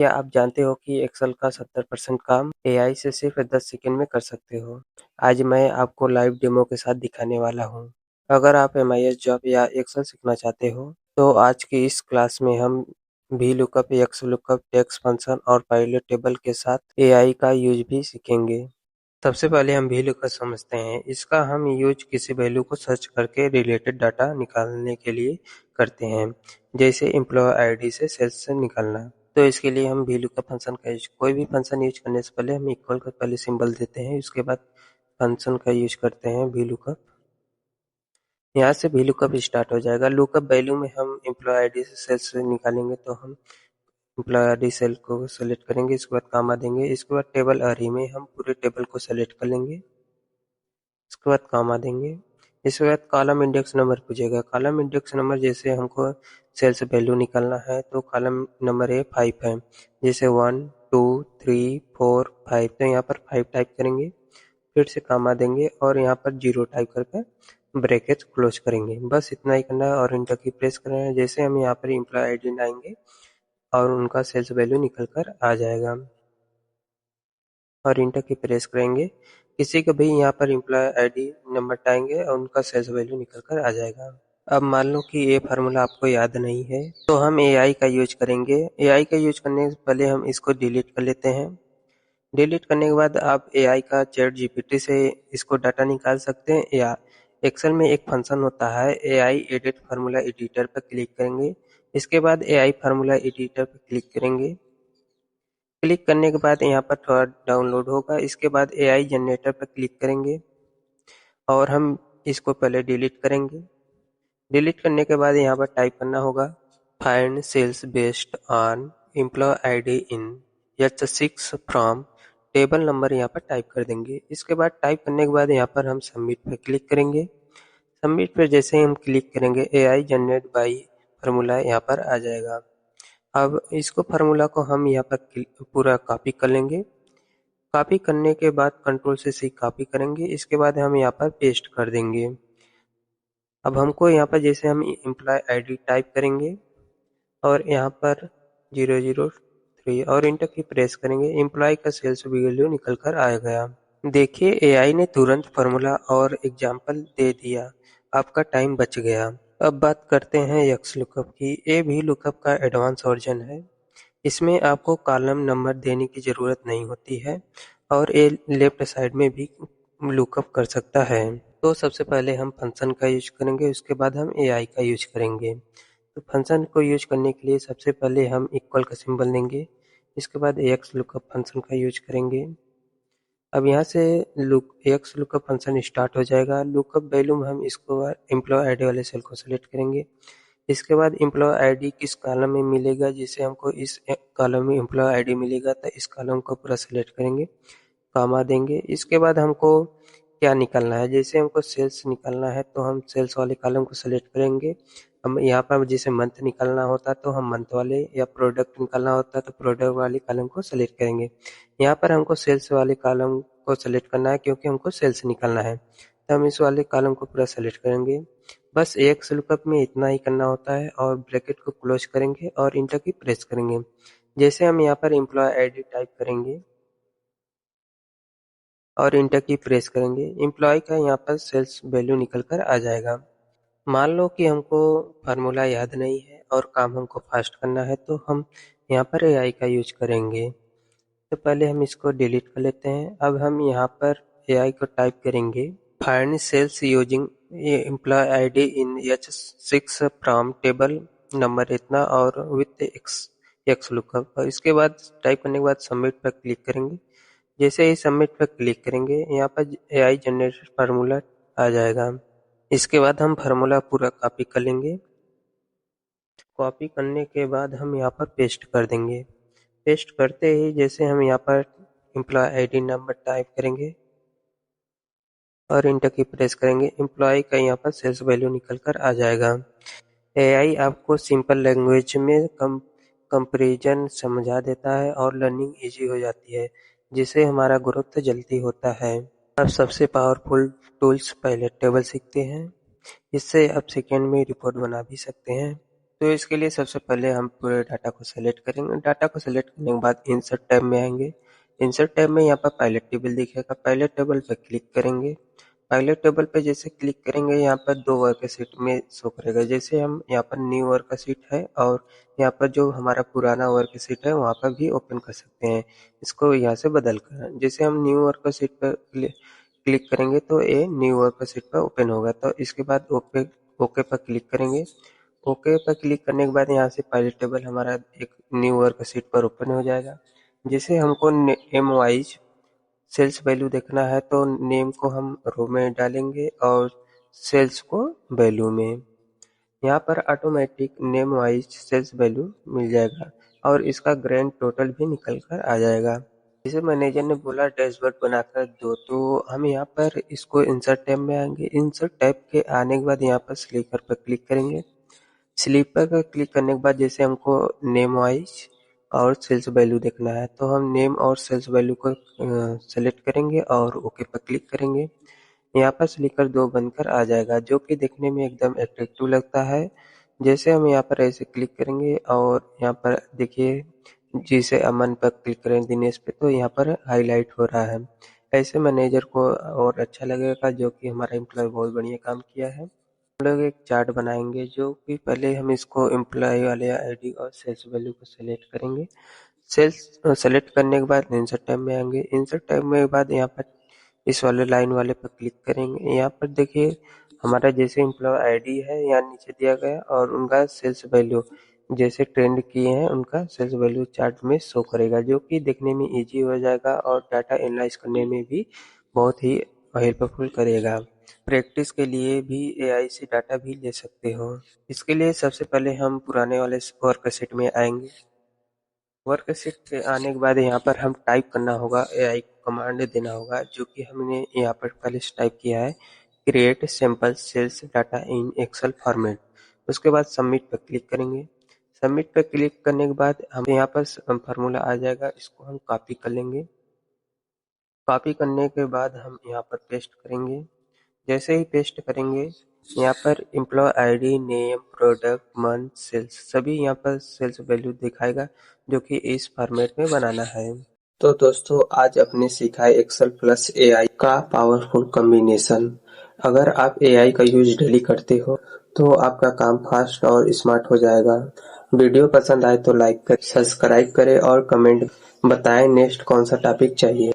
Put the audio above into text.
क्या आप जानते हो कि एक्सेल का 70% काम एआई से सिर्फ 10 सेकंड में कर सकते हो? आज मैं आपको लाइव डेमो के साथ दिखाने वाला हूँ। अगर आप एमआईएस जॉब या एक्सेल सीखना चाहते हो, तो आज की इस क्लास में हम वीलुकअप, एक्सलुकअप, टेक्स्ट फंक्शन और पाइवट टेबल के साथ एआई का यूज भी सीखेंगे। सबसे पहले हम वीलुकअप समझते हैं। इसका हम यूज किसी वैल्यू को सर्च करके रिलेटेड डाटा निकालने के लिए करते हैं, जैसे एम्प्लॉय आईडी से सेल्स से निकालना। तो इसके लिए हम वीलुकअप फंक्शन का यूज, कोई भी फंक्शन यूज करने से पहले हम इक्वल का पहले सिंबल देते हैं, उसके बाद फंक्शन का यूज करते हैं वीलुकअप। यहाँ से वीलुकअप स्टार्ट हो जाएगा। लुकअप वैल्यू में हम एम्प्लॉय आईडी से सेल्स से निकालेंगे, तो हम एम्प्लॉय आईडी सेल को सेलेक्ट करेंगे, इसके बाद कामा देंगे, इसके बाद टेबल अरे में हम पूरे टेबल को सेलेक्ट कर लेंगे, इसके बाद कामा देंगे। इसके बाद कॉलम इंडेक्स नंबर पूछेगा। कॉलम इंडेक्स नंबर जैसे हमको सेल्स वैल्यू निकालना है, तो कॉलम नंबर ए 5 है, जैसे 1 2 3 4 5, तो यहाँ पर 5 टाइप करेंगे, फिर से कामा देंगे और यहाँ पर 0 टाइप करके ब्रैकेट क्लोज करेंगे। बस इतना ही करना है और इंटर की प्रेस करना है। जैसे हम यहाँ पर एम्प्लॉय आईडी डालेंगे और उनका सेल्स वैल्यू निकल कर आ जाएगा, और इंटर की प्रेस करेंगे। किसी का भी यहाँ पर एम्प्लॉय आईडी नंबर टाएंगे और उनका सेल्स वैल्यू निकल कर आ जाएगा। अब मान लो कि ये फार्मूला आपको याद नहीं है, तो हम एआई का यूज करेंगे। एआई का यूज करने से पहले हम इसको डिलीट कर लेते हैं। डिलीट करने के बाद आप एआई का चैट जीपीटी से इसको डाटा निकाल सकते हैं, या एक्सेल में एक फंक्शन होता है एआई एडिट फार्मूला एडिटर पर क्लिक करेंगे। इसके बाद एआई फार्मूला एडिटर पर क्लिक करेंगे। क्लिक करने के बाद यहाँ पर थोड़ा डाउनलोड होगा, इसके बाद एआई जनरेटर पर क्लिक करेंगे और हम इसको पहले डिलीट करेंगे। डिलीट करने के बाद यहाँ पर टाइप करना होगा find cells based on employee ID in H6 from table number, यहाँ पर टाइप कर देंगे। इसके बाद टाइप करने के बाद यहाँ पर हम सबमिट पर क्लिक करेंगे। सबमिट पर जैसे ही हम क्लिक करेंगे, एआई जनरेट बाई फार्मूला यहाँ पर आ जाएगा। अब इसको फार्मूला को हम यहाँ पर पूरा कॉपी कर लेंगे। कॉपी करने के बाद कंट्रोल से सी कॉपी करेंगे, इसके बाद हम यहाँ पर पेस्ट कर देंगे। अब हमको यहाँ पर जैसे हम एम्प्लॉय आईडी टाइप करेंगे और यहाँ पर 003 और इंटर की प्रेस करेंगे, एम्प्लॉय का सेल्स वैल्यू निकल कर आ गया। देखिए एआई ने तुरंत फार्मूला और एग्जाम्पल दे दिया, आपका टाइम बच गया। अब बात करते हैं एक्स लुकअप की। ये भी लुकअप का एडवांस वर्जन है। इसमें आपको कॉलम नंबर देने की ज़रूरत नहीं होती है और ये लेफ्ट साइड में भी लुकअप कर सकता है। तो सबसे पहले हम फंक्शन का यूज करेंगे, उसके बाद हम एआई का यूज करेंगे। तो फंक्शन को यूज करने के लिए सबसे पहले हम इक्वल का सिंबल देंगे, इसके बाद एक्स लुकअप फंक्शन का यूज करेंगे। अब यहाँ से एक्स लुकअप फंक्शन स्टार्ट हो जाएगा। लुकअप वैल्यू में हम इसको एम्प्लॉय आईडी वाले सेल को सेलेक्ट करेंगे। इसके बाद एम्प्लॉय आईडी किस कॉलम में मिलेगा, जैसे हमको इस कॉलम में एम्प्लॉय आईडी मिलेगा, तो इस कॉलम को पूरा सेलेक्ट करेंगे, कामा देंगे। इसके बाद हमको क्या निकालना है, जैसे हमको सेल्स निकालना है तो हम सेल्स वाले कॉलम को सेलेक्ट करेंगे। हम यहाँ पर जैसे मंथ निकालना होता तो हम मंथ वाले, या प्रोडक्ट निकालना होता तो प्रोडक्ट वाले कॉलम को सेलेक्ट करेंगे। यहाँ पर हमको सेल्स वाले कॉलम को सेलेक्ट करना है क्योंकि हमको सेल्स निकालना है, तो हम इस वाले कॉलम को पूरा सेलेक्ट करेंगे। बस एक लुकअप में इतना ही करना होता है, और ब्रैकेट को क्लोज करेंगे और इंटर की प्रेस करेंगे। जैसे हम यहाँ पर एम्प्लॉय आईडी टाइप करेंगे और इंटर की प्रेस करेंगे, एम्प्लॉय का यहाँ पर सेल्स वैल्यू निकल कर आ जाएगा। मान लो कि हमको फार्मूला याद नहीं है और काम हमको फास्ट करना है, तो हम यहाँ पर एआई का यूज करेंगे। तो पहले हम इसको डिलीट कर लेते हैं। अब हम यहाँ पर एआई को टाइप करेंगे find cells using employee ID in H6 from table number इतना और विथ एक्स लुकअप। और इसके बाद टाइप करने के बाद सबमिट पर क्लिक करेंगे। जैसे ही सबमिट पर क्लिक करेंगे, यहाँ पर एआई जनरेटेड फार्मूला आ जाएगा। इसके बाद हम फार्मूला पूरा कॉपी कर लेंगे। कॉपी करने के बाद हम यहाँ पर पेस्ट कर देंगे। पेस्ट करते ही जैसे हम यहाँ पर एम्प्लॉय आईडी नंबर टाइप करेंगे और इंटर की प्रेस करेंगे, एम्प्लॉय का यहाँ पर सेल्स वैल्यू निकल कर आ जाएगा। एआई आपको सिंपल लैंग्वेज में कंपैरिजन समझा देता है और लर्निंग इजी हो जाती है, जिससे हमारा ग्रोथ जल्दी होता है। अब सबसे पावरफुल टूल्स पहले टेबल सीखते हैं। इससे आप सेकेंड में रिपोर्ट बना भी सकते हैं। तो इसके लिए सबसे पहले हम पूरे डाटा को सेलेक्ट करेंगे। डाटा को सेलेक्ट करने के बाद इंसर्ट टैब में आएंगे। इंसर्ट टैब में यहाँ पर पायलट टेबल दिखेगा, पायलट टेबल पर क्लिक करेंगे। पायलट टेबल पे जैसे क्लिक करेंगे यहाँ पर दो वर्कशीट में शो करेगा। जैसे हम यहाँ पर न्यू वर्कशीट है और यहाँ पर जो हमारा पुराना वर्कशीट है वहाँ पर भी ओपन कर सकते हैं, इसको यहाँ से बदल कर। जैसे हम न्यू वर्कशीट पर क्लिक करेंगे तो ये न्यू वर्कशीट पर ओपन होगा। तो इसके बाद ओके पर क्लिक करेंगे। ओके पर क्लिक करने के बाद यहाँ से पायलट टेबल हमारा एक न्यू वर्कशीट पर ओपन हो जाएगा। जैसे हमको नेम वाइज सेल्स वैल्यू देखना है तो नेम को हम रो में डालेंगे और सेल्स को वैल्यू में। यहाँ पर automatic name wise sales value मिल जाएगा और इसका ग्रैंड टोटल भी निकल कर आ जाएगा। जैसे मैनेजर ने बोला डैशबोर्ड बनाकर दो, तो हम यहाँ पर इसको इंसर्ट टैब में आएंगे। इंसर्ट टैब के आने के बाद यहाँ पर स्लीपर पर क्लिक करेंगे। स्लीपर पर क्लिक करने के बाद जैसे हमको नेम वाइज और सेल्स वैल्यू देखना है तो हम नेम और सेल्स वैल्यू को सेलेक्ट करेंगे और ओके पर क्लिक करेंगे। यहाँ पर स्लीपर 2 बनकर आ जाएगा जो कि देखने में एकदम अट्रैक्टिव लगता है। जैसे हम यहाँ पर ऐसे क्लिक करेंगे और यहाँ पर देखिए जिसे अमन पर क्लिक करें दिनेश पे तो यहाँ पर हाईलाइट हो रहा है। ऐसे मैनेजर को और अच्छा लगेगा जो कि हमारा एम्प्लॉय बहुत बढ़िया काम किया है। हम लोग एक चार्ट बनाएंगे जो कि पहले हम इसको एम्प्लॉय वाले आईडी और सेल्स वैल्यू को सेलेक्ट करेंगे। सेल्स सेलेक्ट करने के बाद इंसर्ट टैब में आएंगे। इंसर्ट टैब में बाद यहाँ पर इस वाले लाइन वाले पर क्लिक करेंगे। यहाँ पर देखिए हमारा जैसे एम्प्लॉय आईडी है यहाँ नीचे दिया गया और उनका सेल्स वैल्यू जैसे ट्रेंड किए हैं उनका सेल्स वैल्यू चार्ट में शो करेगा जो कि देखने में इजी हो जाएगा और डाटा एनालाइज करने में भी बहुत ही हेल्पफुल करेगा। प्रैक्टिस के लिए भी एआई से डाटा भी ले सकते हो। इसके लिए सबसे पहले हम पुराने वाले वर्कशीट में आएंगे। वर्कशीट पे आने के बाद यहाँ पर हम टाइप करना होगा, एआई को कमांड देना होगा जो कि हमने यहाँ पर पहले से टाइप किया है, create sample sales data in Excel format. उसके बाद सबमिट पर क्लिक करेंगे। सबमिट पर क्लिक करने के बाद हम यहाँ पर फार्मूला आ जाएगा, इसको हम कॉपी कर लेंगे। कॉपी करने के बाद हम यहाँ पर पेस्ट करेंगे। जैसे ही पेस्ट करेंगे यहाँ पर employee ID, name, product, month, sales सभी यहाँ पर सेल्स वैल्यू दिखाएगा जो कि इस फॉर्मेट में बनाना है। तो दोस्तों आज आपने सीखा है एक्सेल प्लस एआई का पावरफुल कॉम्बिनेशन। अगर आप एआई का यूज डेली करते हो तो आपका काम फास्ट और स्मार्ट हो जाएगा। वीडियो पसंद आए तो लाइक करें, सब्सक्राइब करें और कमेंट बताएं नेक्स्ट कौन सा टॉपिक चाहिए।